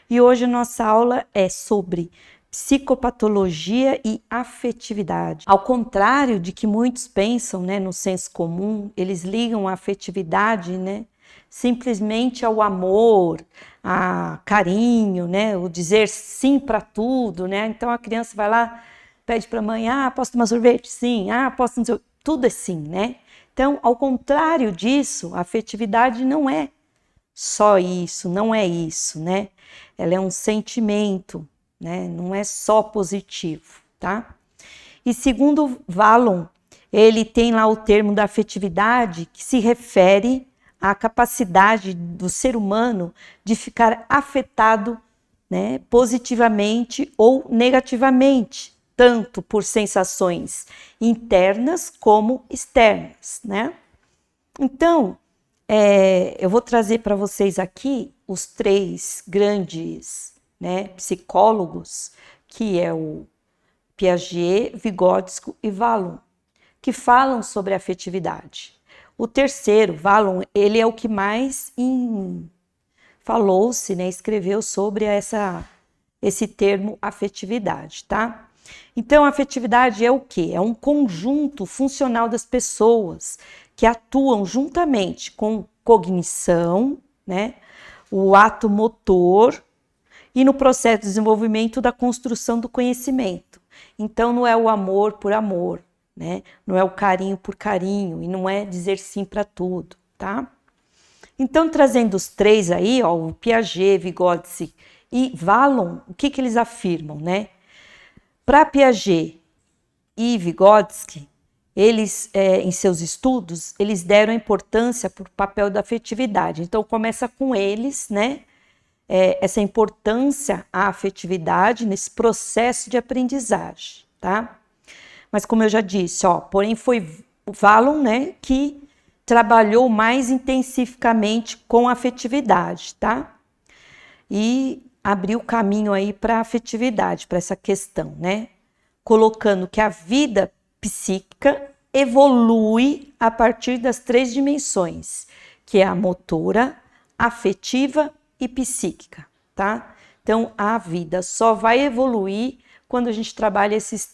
E hoje a nossa aula é sobre psicopatologia e afetividade. Ao contrário de que muitos pensam, né, no senso comum, eles ligam a afetividade, né, simplesmente ao amor, a carinho, né, o dizer sim para tudo, né? Então a criança vai lá, pede para a mãe: posso tomar sorvete? Sim. Posso não sei, tudo é sim, né? Então, ao contrário disso, a afetividade não é só isso, não é isso, né? Ela é um sentimento, né? Não é só positivo, tá? E segundo Vallon, ele tem lá o termo da afetividade que se refere à capacidade do ser humano de ficar afetado, né, positivamente ou negativamente, tanto por sensações internas como externas, né? Então, eu vou trazer para vocês aqui os 3 grandes, né, psicólogos, que é o Piaget, Vygotsky e Vallon, que falam sobre a afetividade. O terceiro, Vallon, ele é o que mais falou-se, né, escreveu sobre esse termo afetividade, tá? Então, a afetividade é o quê? É um conjunto funcional das pessoas que atuam juntamente com cognição, né, o ato motor e no processo de desenvolvimento da construção do conhecimento. Então, não é o amor por amor, né? Não é o carinho por carinho e não é dizer sim para tudo, tá? Então, trazendo os 3 aí, ó, o Piaget, Vygotsky e Vallon, o que eles afirmam, né? Para Piaget e Vygotsky, eles, em seus estudos, eles deram importância para o papel da afetividade. Então, começa com eles, né? Essa importância à afetividade nesse processo de aprendizagem, tá? Mas como eu já disse, ó, porém foi o Vallon, né, que trabalhou mais intensificamente com a afetividade, tá? E abriu caminho aí para a afetividade, para essa questão, né? Colocando que a vida psíquica evolui a partir das 3 dimensões, que é a motora, afetiva e psíquica, tá? Então, a vida só vai evoluir quando a gente trabalha essas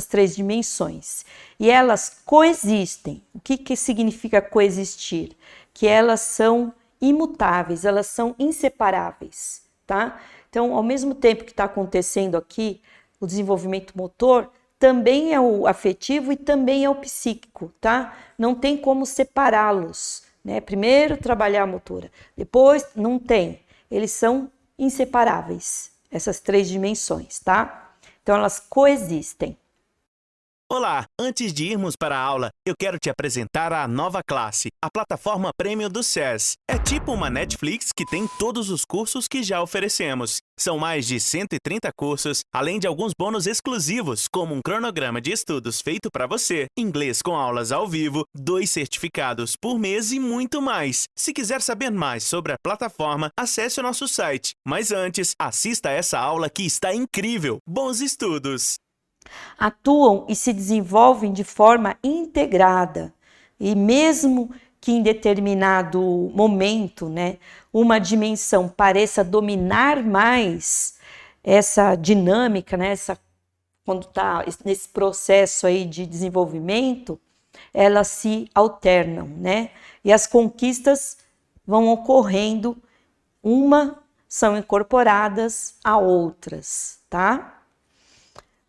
três dimensões. E elas coexistem. O que significa coexistir? Que elas são imutáveis, elas são inseparáveis, tá? Então, ao mesmo tempo que está acontecendo aqui o desenvolvimento motor, também é o afetivo e também é o psíquico, tá? Não tem como separá-los, né? Primeiro trabalhar a motora, depois não tem. Eles são inseparáveis, essas 3 dimensões, tá? Então, elas coexistem. Olá! Antes de irmos para a aula, eu quero te apresentar a nova classe, a plataforma Premium do SES. É tipo uma Netflix que tem todos os cursos que já oferecemos. São mais de 130 cursos, além de alguns bônus exclusivos, como um cronograma de estudos feito para você, inglês com aulas ao vivo, 2 certificados por mês e muito mais. Se quiser saber mais sobre a plataforma, acesse o nosso site. Mas antes, assista a essa aula que está incrível. Bons estudos! Atuam e se desenvolvem de forma integrada. E mesmo que em determinado momento, né, uma dimensão pareça dominar mais essa dinâmica, né, quando está nesse processo aí de desenvolvimento, elas se alternam, né? E as conquistas vão ocorrendo, são incorporadas a outras, tá?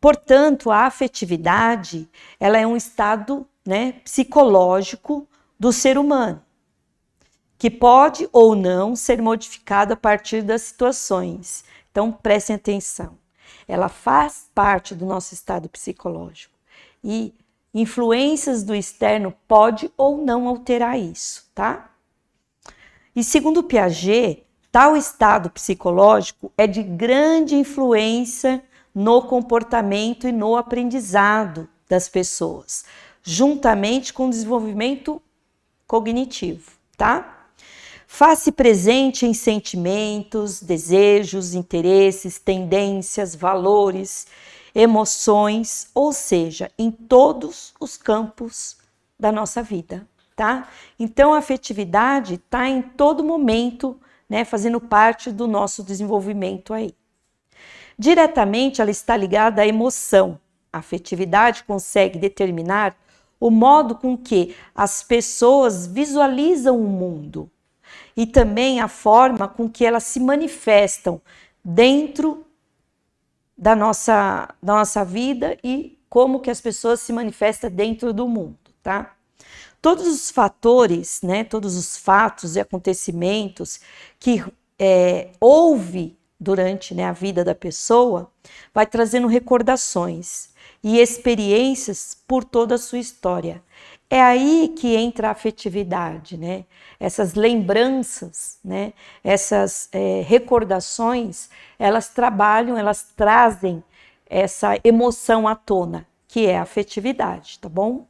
Portanto, a afetividade, ela é um estado, né, psicológico do ser humano, que pode ou não ser modificado a partir das situações. Então, prestem atenção. Ela faz parte do nosso estado psicológico e influências do externo pode ou não alterar isso, tá? E segundo Piaget, tal estado psicológico é de grande influência no comportamento e no aprendizado das pessoas, juntamente com o desenvolvimento cognitivo, tá? Faz-se presente em sentimentos, desejos, interesses, tendências, valores, emoções, ou seja, em todos os campos da nossa vida, tá? Então, a afetividade está em todo momento né, fazendo parte do nosso desenvolvimento aí. Diretamente, ela está ligada à emoção. A afetividade consegue determinar o modo com que as pessoas visualizam o mundo e também a forma com que elas se manifestam dentro da nossa vida e como que as pessoas se manifestam dentro do mundo, tá? Todos os fatores, né, todos os fatos e acontecimentos que houve durante, né, a vida da pessoa, vai trazendo recordações e experiências por toda a sua história. É aí que entra a afetividade, né? Essas lembranças, né? Essas recordações, elas trabalham, elas trazem essa emoção à tona, que é a afetividade, tá bom?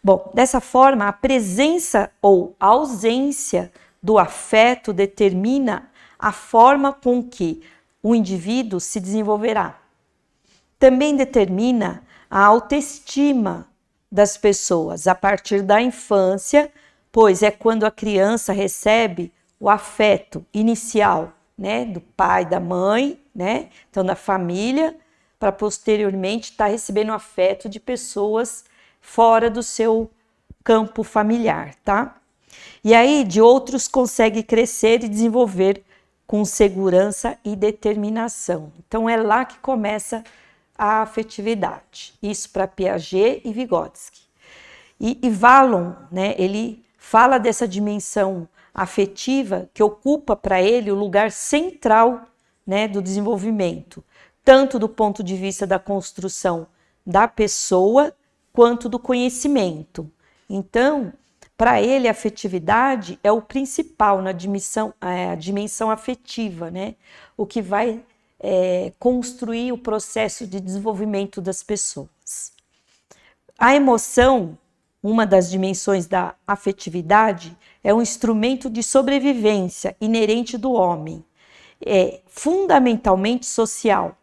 Bom, dessa forma, a presença ou ausência do afeto determina a forma com que o indivíduo se desenvolverá. Também determina a autoestima das pessoas a partir da infância, pois é quando a criança recebe o afeto inicial, né, do pai, da mãe, né, então da família, para posteriormente estar recebendo o afeto de pessoas fora do seu campo familiar, tá? E aí de outros consegue crescer e desenvolver com segurança e determinação. Então é lá que começa a afetividade. Isso para Piaget e Vygotsky. E Vallon, né, ele fala dessa dimensão afetiva que ocupa para ele o lugar central, né, do desenvolvimento, tanto do ponto de vista da construção da pessoa, quanto do conhecimento. Então, para ele, a afetividade é o principal na a dimensão afetiva, né? O que vai construir o processo de desenvolvimento das pessoas. A emoção, uma das dimensões da afetividade, é um instrumento de sobrevivência inerente do homem. É fundamentalmente social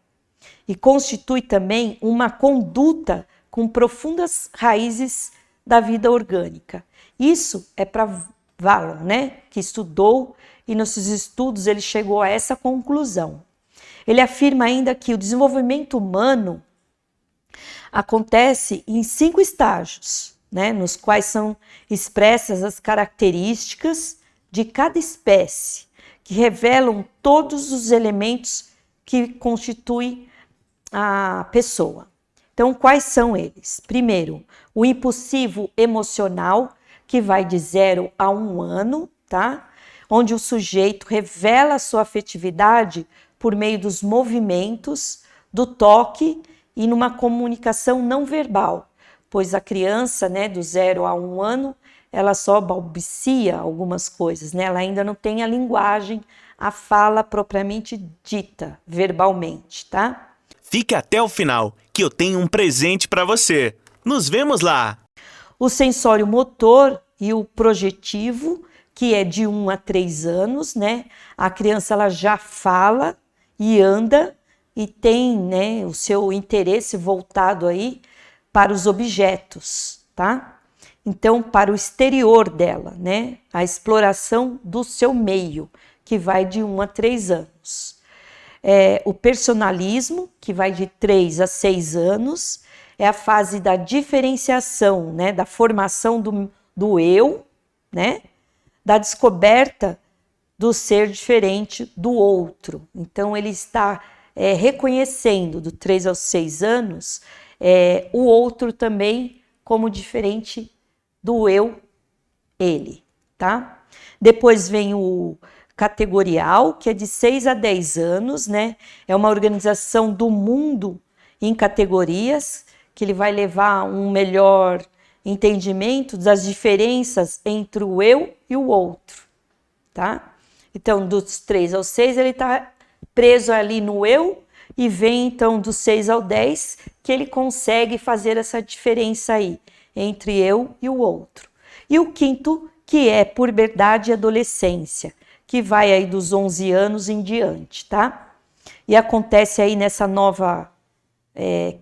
e constitui também uma conduta com profundas raízes da vida orgânica. Isso é para Vallon, né, que estudou e nos seus estudos ele chegou a essa conclusão. Ele afirma ainda que o desenvolvimento humano acontece em 5 estágios, né, nos quais são expressas as características de cada espécie, que revelam todos os elementos que constituem a pessoa. Então, quais são eles? Primeiro, o impulsivo emocional, que vai de 0 a 1 ano, tá? Onde o sujeito revela a sua afetividade por meio dos movimentos, do toque e numa comunicação não verbal, pois a criança, né, do 0 a 1 ano, ela só balbucia algumas coisas, né? Ela ainda não tem a linguagem, a fala propriamente dita, verbalmente, tá? Fique até o final, que eu tenho um presente para você. Nos vemos lá! O sensório motor e o projetivo, que é de 1 a 3 anos, né? A criança ela já fala e anda e tem, né, o seu interesse voltado aí para os objetos, tá? Então, para o exterior dela, né? A exploração do seu meio, que vai de 1 a 3 anos. O personalismo, que vai de 3 a 6 anos, é a fase da diferenciação, né, da formação do eu, né, da descoberta do ser diferente do outro. Então, ele está reconhecendo, do 3 aos 6 anos, o outro também como diferente do eu, ele, tá? Depois vem o categorial, que é de 6 a 10 anos, né? É uma organização do mundo em categorias, que ele vai levar a um melhor entendimento das diferenças entre o eu e o outro, tá? Então, dos 3 aos 6, ele está preso ali no eu, e vem, então, dos 6 ao 10, que ele consegue fazer essa diferença aí, entre eu e o outro. E o quinto, que é puberdade e adolescência, que vai aí dos 11 anos em diante, tá? E acontece aí nessa nova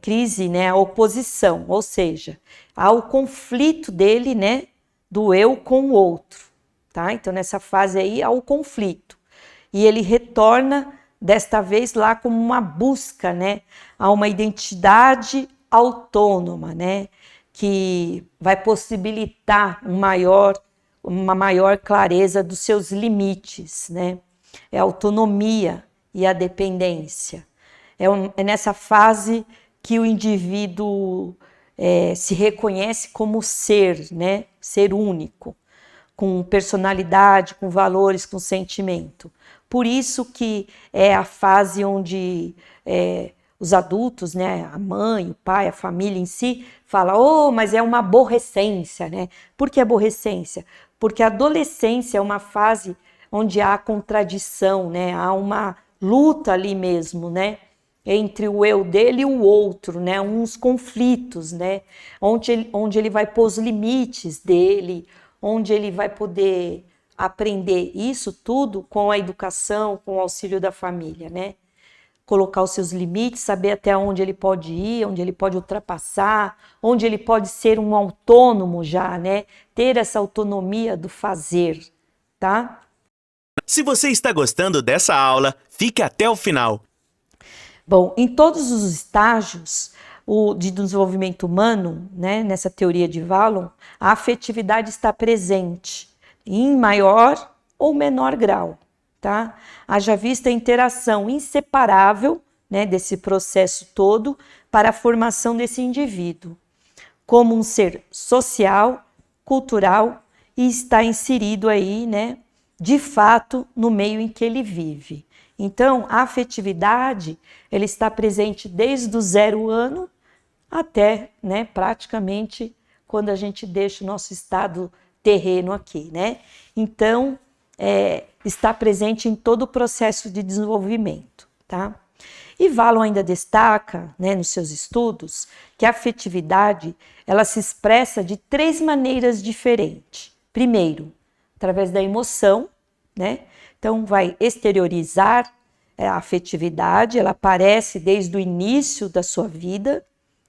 crise, né, a oposição, ou seja, há o conflito dele, né, do eu com o outro, tá? Então, nessa fase aí, há o conflito. e ele retorna desta vez lá como uma busca, né, a uma identidade autônoma, né, que vai possibilitar uma maior clareza dos seus limites, né? É a autonomia e a dependência. É nessa fase que o indivíduo se reconhece como ser, né? Ser único, com personalidade, com valores, com sentimento. Por isso que é a fase onde os adultos, né, a mãe, o pai, a família em si, fala, oh, mas é uma aborrecência, né? Por que aborrecência? Porque a adolescência é uma fase onde há contradição, né? Há uma luta ali mesmo, né? Entre o eu dele e o outro, né? Uns conflitos, né? Onde ele vai pôr os limites dele, onde ele vai poder aprender isso tudo com a educação, com o auxílio da família, né? Colocar os seus limites, saber até onde ele pode ir, onde ele pode ultrapassar, onde ele pode ser um autônomo já, né? Ter essa autonomia do fazer, tá? Se você está gostando dessa aula, fique até o final. Bom, em todos os estágios de desenvolvimento humano, né, nessa teoria de Vallon, a afetividade está presente em maior ou menor grau. Tá? Haja vista a interação inseparável, né, desse processo todo para a formação desse indivíduo, como um ser social, cultural e está inserido aí, né, de fato, no meio em que ele vive. Então, a afetividade, ela está presente desde o 0 ano até, né, praticamente quando a gente deixa o nosso estado terreno aqui, né? Então, está presente em todo o processo de desenvolvimento, tá? E Vallon ainda destaca, né, nos seus estudos, que a afetividade, ela se expressa de 3 maneiras diferentes. Primeiro, através da emoção, né? Então, vai exteriorizar a afetividade, ela aparece desde o início da sua vida,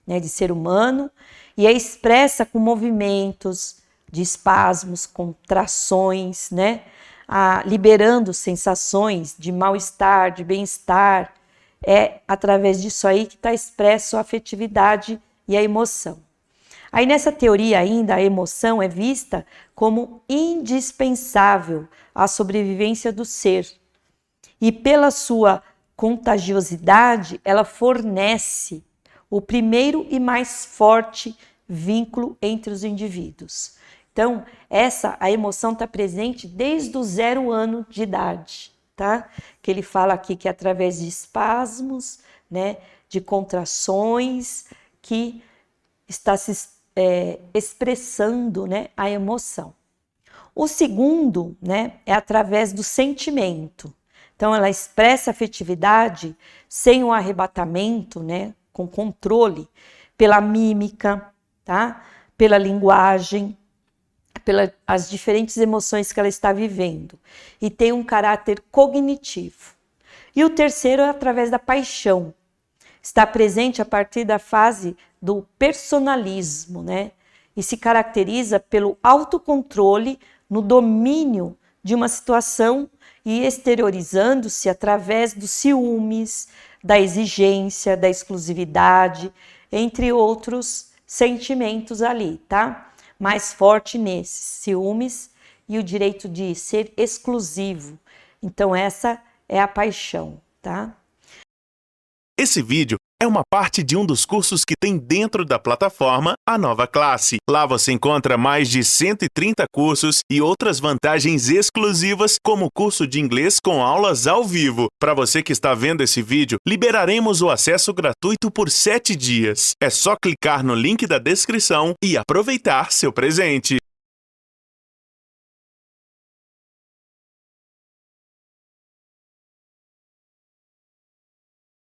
né, de ser humano, e é expressa com movimentos de espasmos, contrações, né? Liberando sensações de mal-estar, de bem-estar. É através disso aí que está expresso a afetividade e a emoção. Aí nessa teoria ainda, a emoção é vista como indispensável à sobrevivência do ser. E pela sua contagiosidade, ela fornece o primeiro e mais forte vínculo entre os indivíduos. Então, a emoção está presente desde o 0 ano de idade, tá? Que ele fala aqui que é através de espasmos, né, de contrações, que está se expressando, né, a emoção. O segundo, né, é através do sentimento. Então, ela expressa a afetividade sem o arrebatamento, né, com controle, pela mímica, tá? Pela linguagem, pelas diferentes emoções que ela está vivendo, e tem um caráter cognitivo. E o terceiro é através da paixão. Está presente a partir da fase do personalismo, né? E se caracteriza pelo autocontrole no domínio de uma situação e exteriorizando-se através dos ciúmes, da exigência, da exclusividade, entre outros sentimentos ali, tá? Mais forte nesses ciúmes e o direito de ser exclusivo. Então essa é a paixão, tá? Esse vídeo é uma parte de um dos cursos que tem dentro da plataforma A Nova Classe. Lá você encontra mais de 130 cursos e outras vantagens exclusivas, como o curso de inglês com aulas ao vivo. Para você que está vendo esse vídeo, liberaremos o acesso gratuito por 7 dias. É só clicar no link da descrição e aproveitar seu presente.